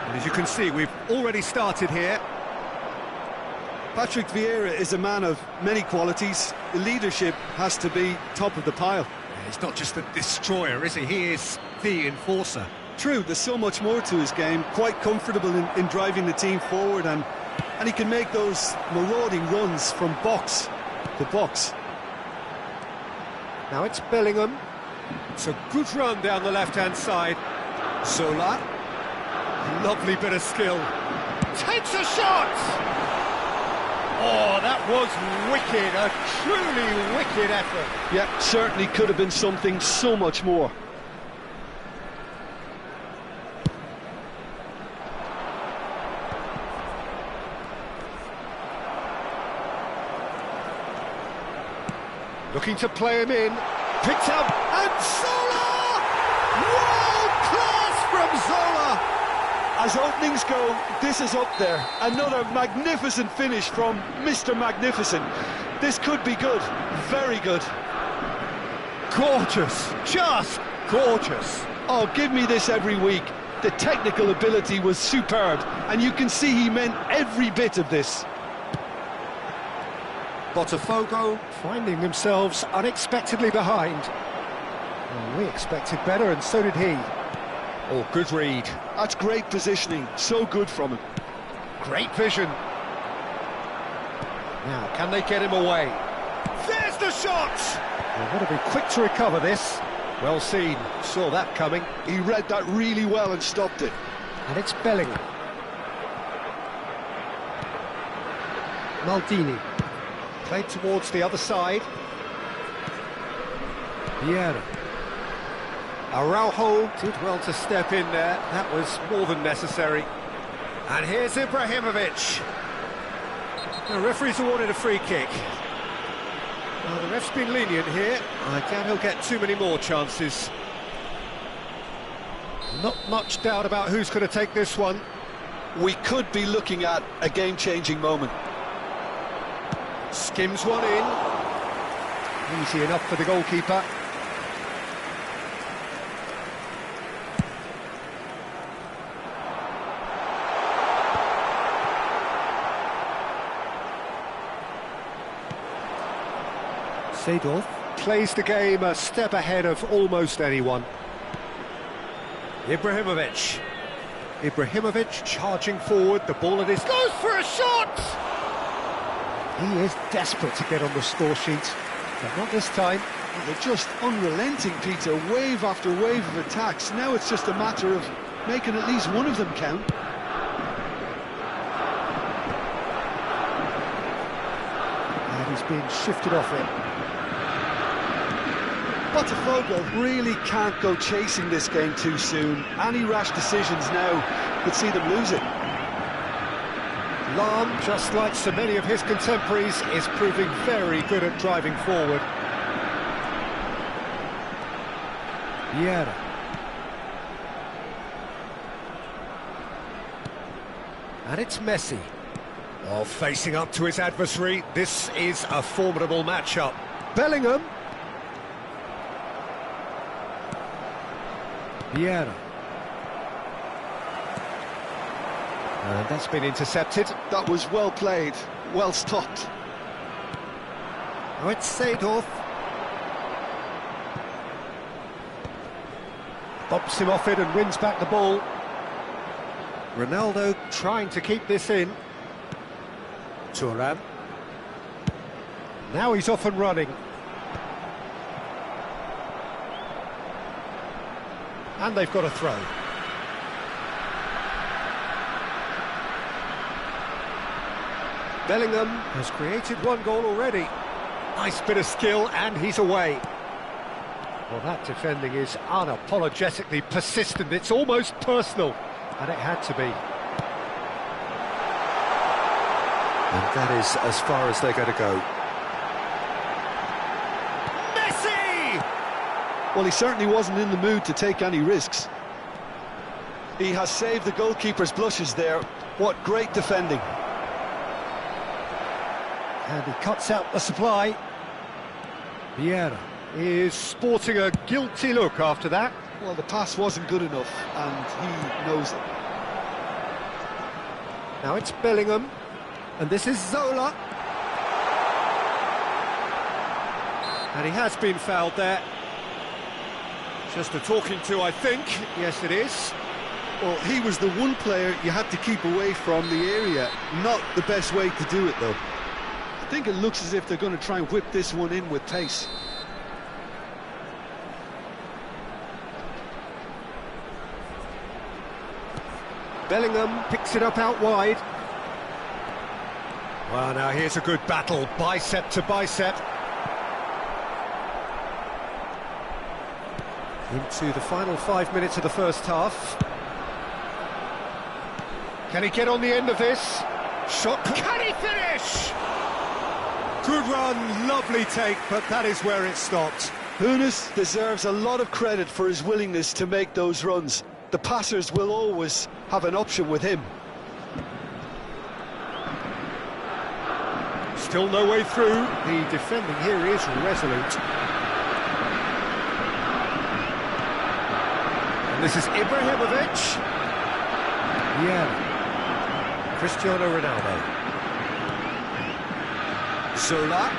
And as you can see, we've already started here. Patrick Vieira is a man of many qualities. The leadership has to be top of the pile. He's not just a destroyer, is he? He is the enforcer. True, there's so much more to his game, quite comfortable in driving the team forward, and he can make those marauding runs from box to box. Now it's Bellingham. It's a good run down the left-hand side. Zola. Lovely bit of skill. Takes a shot! Oh, that was wicked, a truly wicked effort. Yeah, certainly could have been something so much more. Looking to play him in. Picked up, and Zola! World class from Zola! As openings go, this is up there. Another magnificent finish from Mr. Magnificent. This could be good, very good. Gorgeous, just gorgeous. Oh, give me this every week. The technical ability was superb, and you can see he meant every bit of this. Botafogo finding themselves unexpectedly behind. Well, we expected better, and so did he. Oh, good read. That's great positioning, so good from him. Great vision. Now, can they get him away? There's the shot! They've got to be quick to recover this. Well seen, saw that coming. He read that really well and stopped it. And it's Bellingham. Maldini. Played towards the other side. Vieira. Araujo did well to step in there. That was more than necessary. And here's Ibrahimovic. The referee's awarded a free kick. Well, the ref's been lenient here. I doubt he'll get too many more chances. Not much doubt about who's going to take this one. We could be looking at a game-changing moment. Skims one in. Easy enough for the goalkeeper. Seedorf plays the game a step ahead of almost anyone. Ibrahimovic. Ibrahimovic charging forward, the ball at his... Goes for a shot! He is desperate to get on the score sheet, but not this time. They're just unrelenting, Peter, wave after wave of attacks. Now it's just a matter of making at least one of them count. And he's being shifted off it. Botafogo really can't go chasing this game too soon. Any rash decisions now could see them lose it. Lahm, just like so many of his contemporaries, is proving very good at driving forward. Vieira. And it's Messi. Oh, facing up to his adversary, this is a formidable matchup. Bellingham. Vieira. And that's been intercepted. That was well played, well stopped. Now it's Seedorf. Bumps him off it and wins back the ball. Ronaldo trying to keep this in. Thuram. Now he's off and running. And they've got a throw. Bellingham has created one goal already. Nice bit of skill, and he's away. Well, that defending is unapologetically persistent. It's almost personal, and it had to be. And that is as far as they're going to go. Well, he certainly wasn't in the mood to take any risks. He has saved the goalkeeper's blushes there. What great defending. And he cuts out the supply. Vieira is sporting a guilty look after that. Well, the pass wasn't good enough, and he knows it. Now it's Bellingham, and this is Zola. And he has been fouled there. Just a talking to, I think. Yes, it is. Well, he was the one player you had to keep away from the area. Not the best way to do it, though. I think it looks as if they're going to try and whip this one in with pace. Bellingham picks it up out wide. Well, now here's a good battle, bicep to bicep. Into the final 5 minutes of the first half. Can he get on the end of this? Shot. Can he finish? Good run, lovely take, but that is where it stopped. Hoeneß deserves a lot of credit for his willingness to make those runs. The passers will always have an option with him. Still no way through. The defending here is resolute. And this is Ibrahimovic. Yeah. Cristiano Ronaldo. Zola.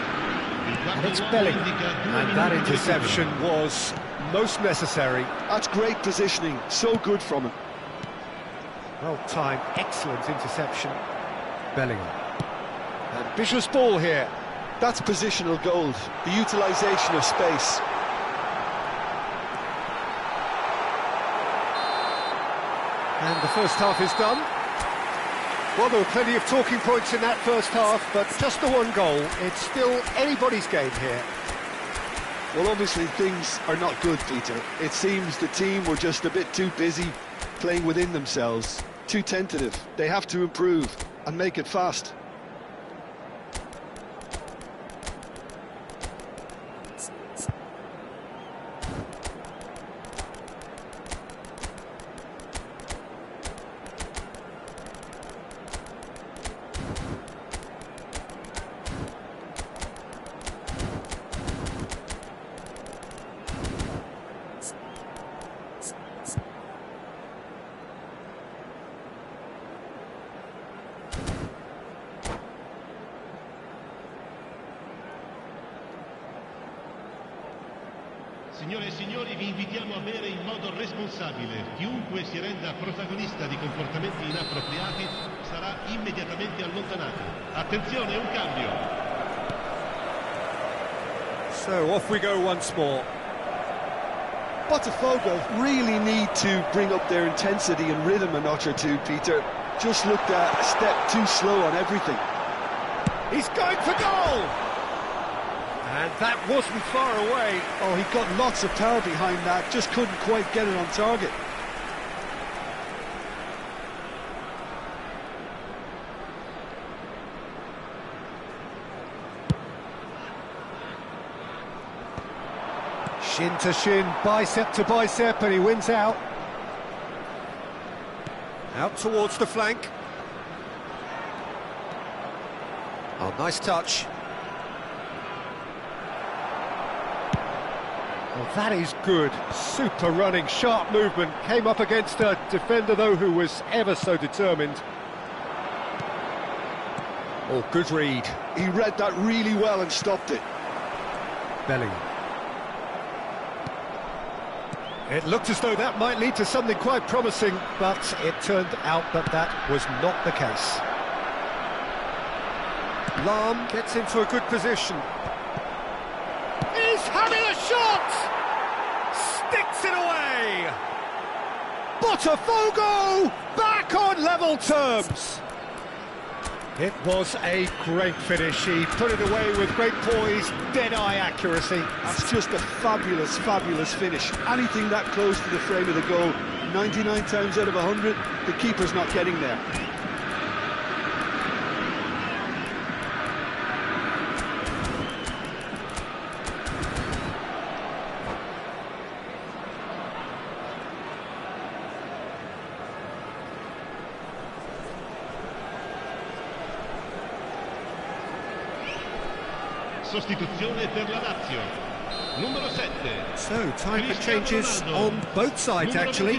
And it's Bellingham. And that interception was most necessary. That's great positioning, so good from him. Well timed, excellent interception. Bellingham. Ambitious ball here. That's positional gold, the utilisation of space. And the first half is done. Well, there were plenty of talking points in that first half, but just the one goal. It's still anybody's game here. Well, obviously things are not good, Peter. It seems the team were just a bit too busy playing within themselves, too tentative. They have to improve and make it fast. Signore e signori, vi invitiamo a bere in modo responsabile. Chiunque si renda protagonista di comportamenti inappropriati sarà immediatamente allontanato. Attenzione, un cambio. So off we go once more. Botafogo really need to bring up their intensity and rhythm a notch or two, Peter. Just looked a step too slow on everything. He's going for goal! And that wasn't far away. Oh, he got lots of power behind that, just couldn't quite get it on target. Shin to shin, bicep to bicep, and he wins out. Out towards the flank. Oh, nice touch. Well, that is good. Super running, sharp movement. Came up against a defender, though, who was ever so determined. Oh, good read. He read that really well and stopped it. Bellingham. It looked as though that might lead to something quite promising, but it turned out that that was not the case. Lahm gets into a good position. He's having a shot! Sticks it away! Botafogo back on level terms! It was a great finish. He put it away with great poise, dead-eye accuracy. That's just a fabulous, fabulous finish. Anything that close to the frame of the goal, 99 times out of 100, the keeper's not getting there. Sostituzione per la Lazio. Numero 7. So, time for changes on both sides, actually.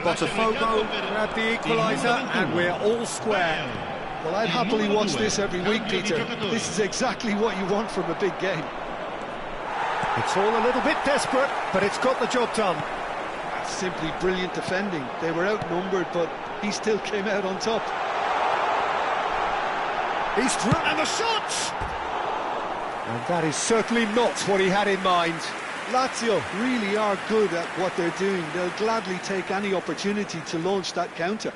Botafogo grabbed the equaliser, and we're all square. Well, I'd happily watch this every week, Peter. This is exactly what you want from a big game. It's all a little bit desperate, but it's got the job done. That's simply brilliant defending. They were outnumbered, but he still came out on top. He's through, and the shot! And that is certainly not what he had in mind. Lazio really are good at what they're doing. They'll gladly take any opportunity to launch that counter.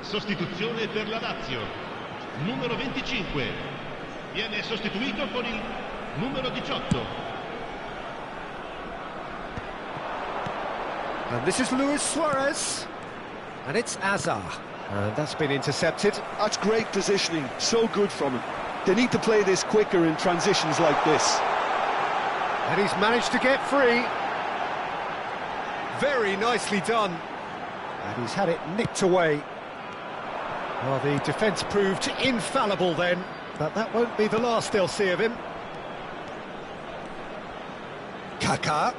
Sostituzione per la Lazio. Numero 25. Viene sostituito con il numero 18. And this is Luis Suarez. And it's Azar. And that's been intercepted. That's great positioning. So good from him. They need to play this quicker in transitions like this. And he's managed to get free. Very nicely done. And he's had it nicked away. Well, the defence proved infallible then, but that won't be the last they'll see of him. Kaká.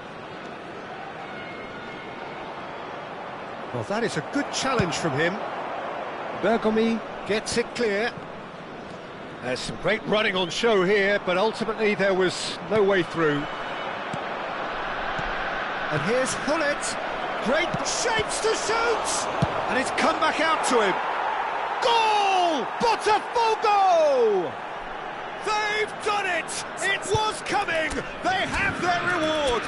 Well, that is a good challenge from him. Bergomi gets it clear. There's some great running on show here, but ultimately there was no way through. And here's Hullet. Great shapes to shoot! And it's come back out to him. Goal! Botafogo! They've done it! It was coming! They have their reward!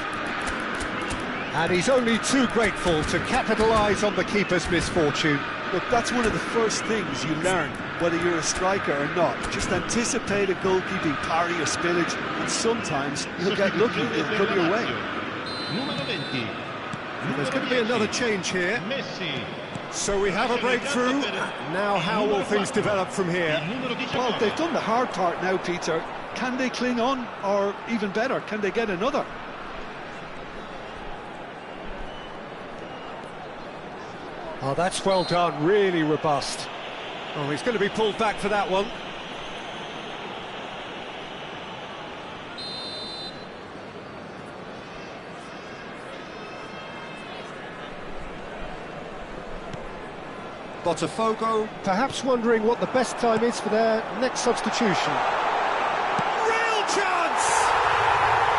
And he's only too grateful to capitalise on the keeper's misfortune. Look, that's one of the first things you learn, whether you're a striker or not. Just anticipate a goalkeeping parry or spillage, and sometimes you'll get lucky, it'll come your way. Numero 20. And there's going to be another change here. Messi. So we have a breakthrough. Now how will things develop from here? Well, they've done the hard part now, Peter. Can they cling on, or even better, can they get another? Oh, that's well done, really robust. Oh, he's going to be pulled back for that one. Botafogo perhaps wondering what the best time is for their next substitution. Real chance!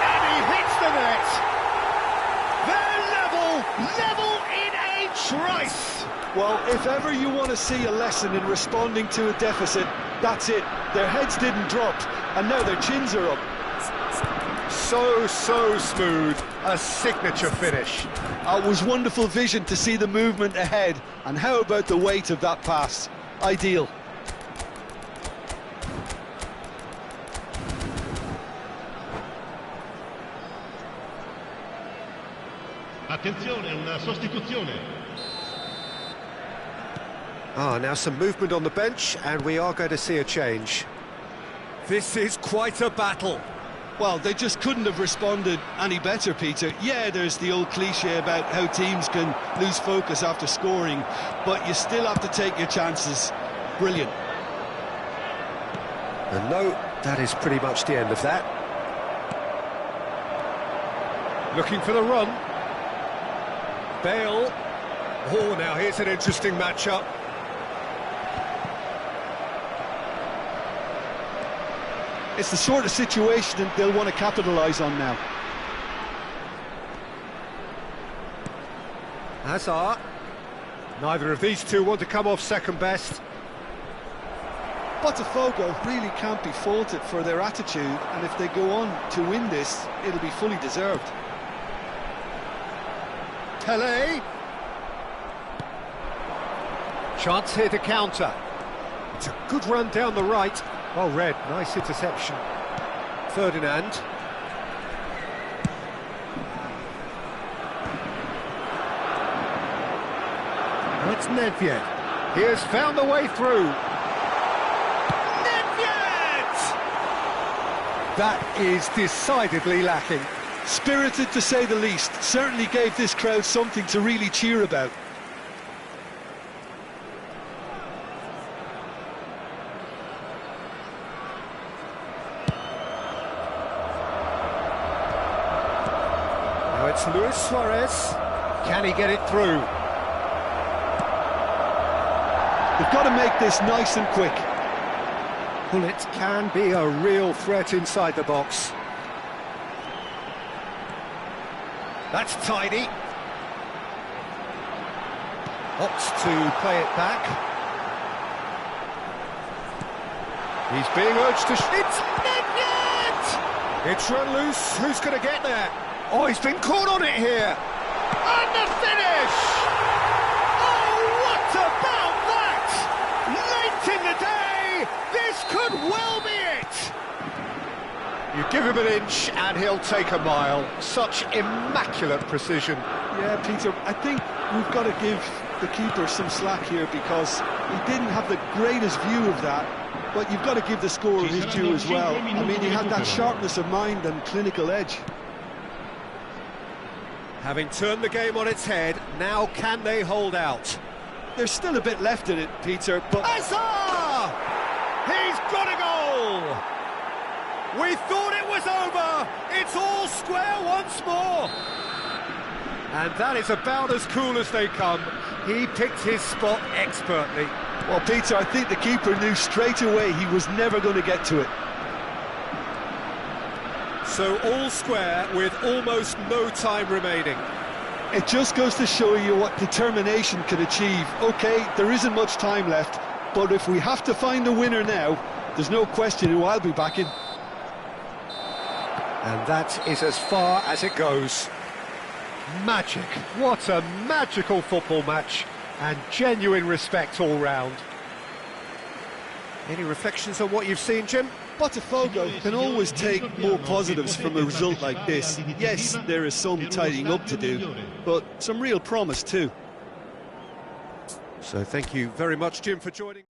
And he hits the net. They're level in a trice. Well, if ever you want to see a lesson in responding to a deficit, that's it. Their heads didn't drop, and now their chins are up. So smooth, a signature finish. It was wonderful vision to see the movement ahead, and how about the weight of that pass? Ideal. Attenzione, una sostituzione. Now some movement on the bench, and we are going to see a change. This is quite a battle. Well, they just couldn't have responded any better, Peter. Yeah, there's the old cliche about how teams can lose focus after scoring, but you still have to take your chances. Brilliant. And no, that is pretty much the end of that. Looking for the run. Bale. Oh, now here's an interesting matchup. It's the sort of situation that they'll want to capitalise on now. Hazard. Neither of these two want to come off second best. Botafogo really can't be faulted for their attitude, and if they go on to win this, it'll be fully deserved. Pelé. Chance here to counter. It's a good run down the right. Well read, nice interception. Ferdinand. That's Nedved. He has found the way through. Nedved! That is decidedly lacking. Spirited to say the least, certainly gave this crowd something to really cheer about. It's Luis Suarez. Can he get it through? They've got to make this nice and quick. Well, it can be a real threat inside the box. That's tidy. Opts to play it back. He's being urged to... It's Mignet! It's run loose. Who's going to get there? Oh, he's been caught on it here. And the finish! Oh, what about that? Late in the day, this could well be it. You give him an inch and he'll take a mile. Such immaculate precision. Yeah, Peter, I think we've got to give the keeper some slack here because he didn't have the greatest view of that, but you've got to give the scorer his due as well. I mean, he had that sharpness of mind and clinical edge. Having turned the game on its head, now can they hold out? There's still a bit left in it, Peter, but... Hazard! He's got a goal! We thought it was over! It's all square once more! And that is about as cool as they come. He picked his spot expertly. Well, Peter, I think the keeper knew straight away he was never going to get to it. So all square with almost no time remaining. It just goes to show you what determination can achieve. OK, there isn't much time left, but if we have to find a winner now, there's no question who I'll be backing. And that is as far as it goes. Magic. What a magical football match. And genuine respect all round. Any reflections on what you've seen, Jim? Botafogo can always take more positives from a result like this. Yes, there is some tidying up to do, but some real promise too. So thank you very much, Jim, for joining.